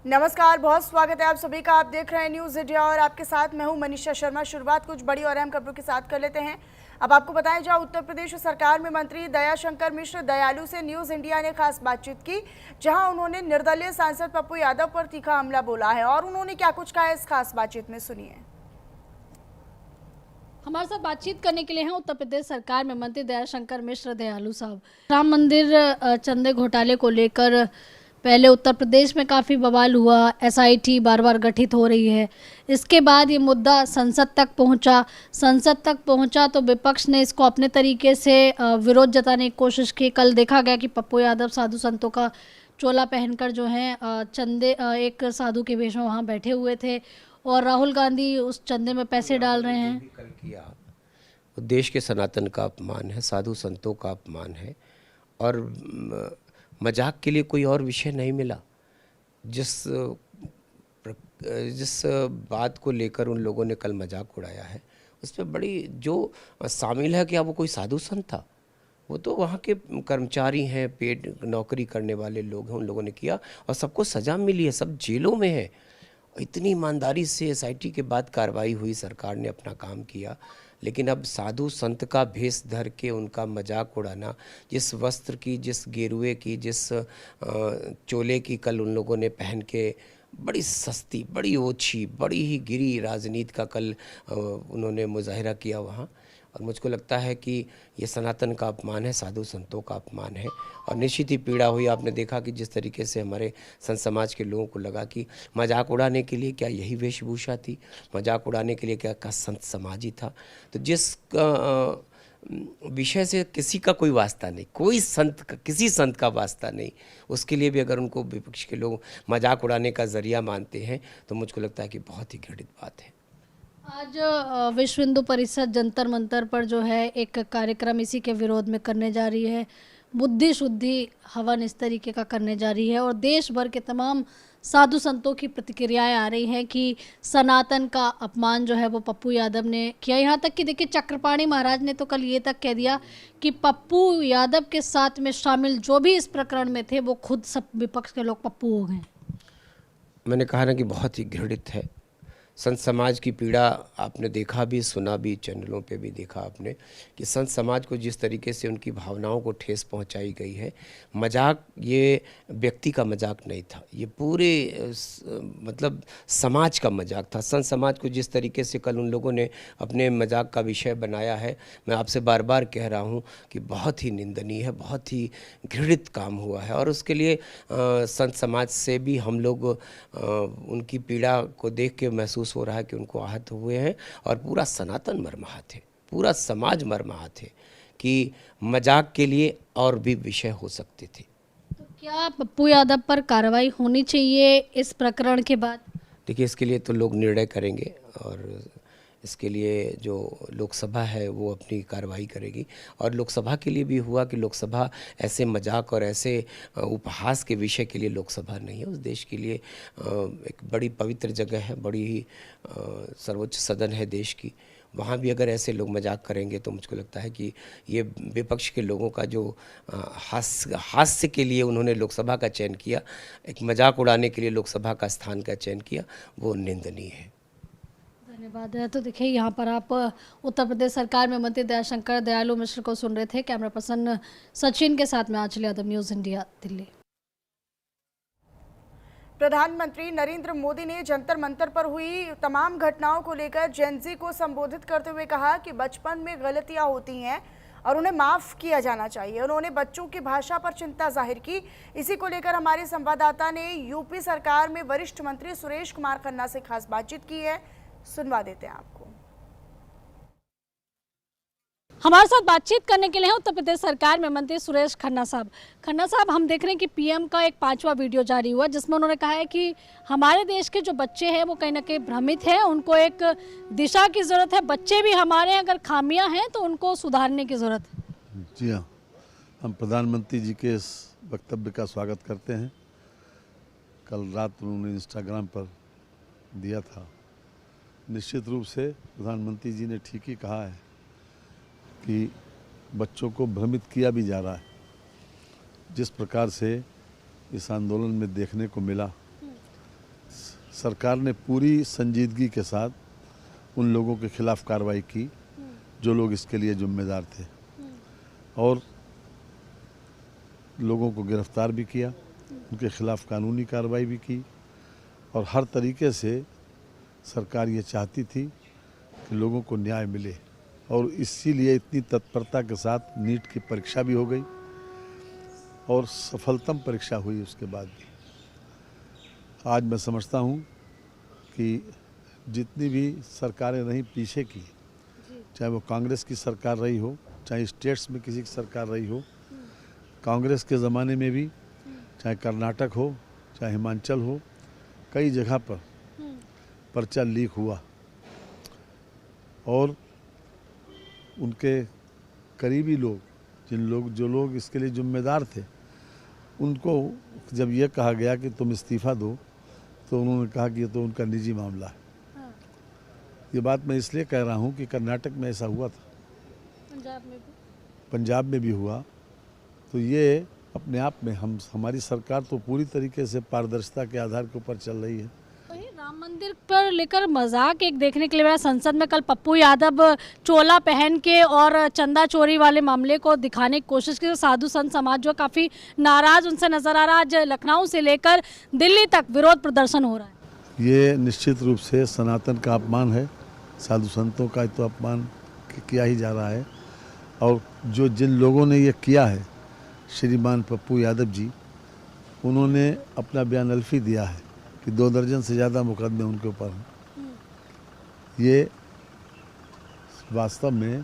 नमस्कार, बहुत स्वागत है आप सभी का। आप देख रहे हैं न्यूज़ इंडिया और आपके साथ मैं हूं मनीषा शर्मा। शुरुआत कुछ बड़ी और अहम खबरों के साथ कर लेते हैं। अब आपको बताएं, जहां उत्तर प्रदेश सरकार में मंत्री दयाशंकर मिश्र दयालु से न्यूज़ इंडिया ने खास बातचीत की, जहां उन्होंने निर्दलीय सांसद पप्पू यादव पर तीखा हमला बोला है। और उन्होंने क्या कुछ कहा है, इस खास बातचीत में सुनिए। हमारे साथ बातचीत करने के लिए हैं उत्तर प्रदेश सरकार में मंत्री दयाशंकर मिश्र दयालु साहब। राम मंदिर चंदे घोटाले को लेकर पहले उत्तर प्रदेश में काफ़ी बवाल हुआ, एसआईटी बार बार गठित हो रही है। इसके बाद ये मुद्दा संसद तक पहुंचा तो विपक्ष ने इसको अपने तरीके से विरोध जताने की कोशिश की। कल देखा गया कि पप्पू यादव साधु संतों का चोला पहनकर जो है चंदे एक साधु के वेश में वहाँ बैठे हुए थे और राहुल गांधी उस चंदे में पैसे डाल रहे हैं। कल किया वो देश के सनातन का अपमान है, साधु संतों का अपमान है और मजाक के लिए कोई और विषय नहीं मिला। जिस बात को लेकर उन लोगों ने कल मजाक उड़ाया है उस पर बड़ी जो शामिल है, क्या वो कोई साधु संत था? वो तो वहाँ के कर्मचारी हैं, पेड नौकरी करने वाले लोग हैं, उन लोगों ने किया और सबको सज़ा मिली है, सब जेलों में है। इतनी ईमानदारी से एसआईटी के बाद कार्रवाई हुई, सरकार ने अपना काम किया। लेकिन अब साधु संत का भेष धर के उनका मजाक उड़ाना, जिस वस्त्र की, जिस गेरुए की, जिस चोले की कल उन लोगों ने पहन के बड़ी सस्ती, बड़ी ओछी, बड़ी ही गिरी राजनीति का कल उन्होंने मुजाहिरा किया वहाँ। और मुझको लगता है कि ये सनातन का अपमान है, साधु संतों का अपमान है और निश्चित ही पीड़ा हुई। आपने देखा कि जिस तरीके से हमारे संत समाज के लोगों को लगा कि मजाक उड़ाने के लिए क्या यही वेशभूषा थी, मजाक उड़ाने के लिए क्या संत समाज ही था। तो जिस विषय से किसी का कोई वास्ता नहीं, कोई संत का, किसी संत का वास्ता नहीं, उसके लिए भी अगर उनको विपक्ष के लोग मजाक उड़ाने का जरिया मानते हैं तो मुझको लगता है कि बहुत ही घृणित बात है। आज विश्व हिंदू परिषद जंतर मंतर पर जो है एक कार्यक्रम इसी के विरोध में करने जा रही है। बुद्धि शुद्धि हवन इस तरीके का करने जा रही है और देश भर के तमाम साधु संतों की प्रतिक्रियाएं आ रही हैं कि सनातन का अपमान जो है वो पप्पू यादव ने किया। यहाँ तक कि देखिए, चक्रपाणी महाराज ने तो कल ये तक कह दिया कि पप्पू यादव के साथ में शामिल जो भी इस प्रकरण में थे वो खुद सब विपक्ष के लोग पप्पू हो गए। मैंने कहा ना कि बहुत ही घृणित है। संत समाज की पीड़ा आपने देखा भी, सुना भी, चैनलों पे भी देखा आपने कि संत समाज को जिस तरीके से उनकी भावनाओं को ठेस पहुंचाई गई है। मजाक ये व्यक्ति का मजाक नहीं था, ये पूरे मतलब समाज का मजाक था। संत समाज को जिस तरीके से कल उन लोगों ने अपने मजाक का विषय बनाया है, मैं आपसे बार बार कह रहा हूँ कि बहुत ही निंदनीय है, बहुत ही घृणित काम हुआ है। और उसके लिए संत समाज से भी हम लोग उनकी पीड़ा को देख के महसूस हो रहा है कि उनको आहत हुए हैं और पूरा सनातन मर्माहत है, पूरा समाज मर्माहत है कि मजाक के लिए और भी विषय हो सकते थे। तो क्या पप्पू यादव पर कार्रवाई होनी चाहिए इस प्रकरण के बाद? देखिए, इसके लिए तो लोग निर्णय करेंगे और इसके लिए जो लोकसभा है वो अपनी कार्रवाई करेगी। और लोकसभा के लिए भी हुआ कि लोकसभा ऐसे मजाक और ऐसे उपहास के विषय के लिए लोकसभा नहीं है। उस देश के लिए एक बड़ी पवित्र जगह है, बड़ी ही सर्वोच्च सदन है देश की। वहाँ भी अगर ऐसे लोग मजाक करेंगे तो मुझको लगता है कि ये विपक्ष के लोगों का जो हास्य के लिए उन्होंने लोकसभा का चयन किया, एक मजाक उड़ाने के लिए लोकसभा का स्थान का चयन किया, वो निंदनीय है। धन्यवाद। तो देखिए, यहाँ पर आप उत्तर प्रदेश सरकार में मंत्री दयाशंकर दयालु मिश्र को सुन रहे थे। कैमरा पर्सन सचिन के साथ में आंचल यादव, न्यूज़ इंडिया, दिल्ली। प्रधानमंत्री नरेंद्र मोदी ने जंतर मंतर पर हुई तमाम घटनाओं को लेकर जेनजी को संबोधित करते हुए कहा कि बचपन में गलतियां होती हैं और उन्हें माफ किया जाना चाहिए। उन्होंने बच्चों की भाषा पर चिंता जाहिर की। इसी को लेकर हमारे संवाददाता ने यूपी सरकार में वरिष्ठ मंत्री सुरेश कुमार खन्ना से खास बातचीत की है, सुनवा देते हैं आपको। हमारे साथ बातचीत करने के लिए हैं उत्तर प्रदेश सरकार में मंत्री सुरेश खन्ना साहब। खन्ना साहब, हम देख रहे हैं कि पीएम का एक 5वां वीडियो जारी हुआ जिसमें उन्होंने कहा है कि हमारे देश के जो बच्चे हैं वो कहीं ना कहीं भ्रमित हैं, उनको एक दिशा की ज़रूरत है। बच्चे भी हमारे हैं, अगर खामियां हैं तो उनको सुधारने की ज़रूरत है। जी हाँ, हम प्रधानमंत्री जी के इस वक्तव्य का स्वागत करते हैं। कल रात उन्होंने इंस्टाग्राम पर दिया था। निश्चित रूप से प्रधानमंत्री जी ने ठीक ही कहा है कि बच्चों को भ्रमित किया भी जा रहा है। जिस प्रकार से इस आंदोलन में देखने को मिला सरकार ने पूरी संजीदगी के साथ उन लोगों के खिलाफ कार्रवाई की जो लोग इसके लिए जिम्मेदार थे और लोगों को गिरफ्तार भी किया, उनके खिलाफ कानूनी कार्रवाई भी की और हर तरीके से सरकार ये चाहती थी कि लोगों को न्याय मिले और इसीलिए इतनी तत्परता के साथ नीट की परीक्षा भी हो गई और सफलतम परीक्षा हुई उसके बाद भी। आज मैं समझता हूँ कि जितनी भी सरकारें रहीं पीछे की, चाहे वो कांग्रेस की सरकार रही हो, चाहे स्टेट्स में किसी की सरकार रही हो, कांग्रेस के ज़माने में भी, चाहे कर्नाटक हो, चाहे हिमाचल हो, कई जगह पर पर्चा लीक हुआ और उनके करीबी लोग जो लोग इसके लिए जिम्मेदार थे, उनको जब ये कहा गया कि तुम इस्तीफ़ा दो तो उन्होंने कहा कि ये तो उनका निजी मामला है। ये बात मैं इसलिए कह रहा हूँ कि कर्नाटक में ऐसा हुआ था, पंजाब में भी हुआ। तो ये अपने आप में हमारी सरकार तो पूरी तरीके से पारदर्शिता के आधार के ऊपर चल रही है। वहीं राम मंदिर पर लेकर मजाक एक देखने के लिए मिला। संसद में कल पप्पू यादव चोला पहन के और चंदा चोरी वाले मामले को दिखाने की कोशिश की। साधु संत समाज जो काफ़ी नाराज उनसे नजर आ रहा है। आज लखनऊ से लेकर दिल्ली तक विरोध प्रदर्शन हो रहा है। ये निश्चित रूप से सनातन का अपमान है, साधु संतों का तो अपमान किया ही जा रहा है और जिन लोगों ने ये किया है, श्रीमान पप्पू यादव जी, उन्होंने अपना बयान अल्फी दिया है कि 2 दर्जन से ज़्यादा मुकदमे उनके ऊपर हैं। ये वास्तव में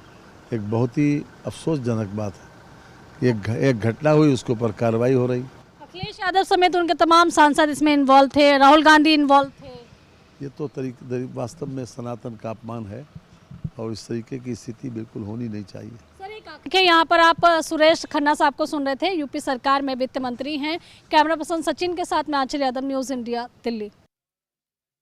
एक बहुत ही अफसोसजनक बात है। एक घटना हुई, उसके ऊपर कार्रवाई हो रही। अखिलेश यादव समेत उनके तमाम सांसद इसमें इन्वॉल्व थे, राहुल गांधी इन्वॉल्व थे। ये तो वास्तव में सनातन का अपमान है और इस तरीके की स्थिति बिल्कुल होनी नहीं चाहिए। देखिए, यहाँ पर आप सुरेश खन्ना साहब को सुन रहे थे। यूपी सरकार में वित्त मंत्री हैं। कैमरा पर्सन सचिन के साथ में आंचल यादव, न्यूज़ इंडिया, दिल्ली।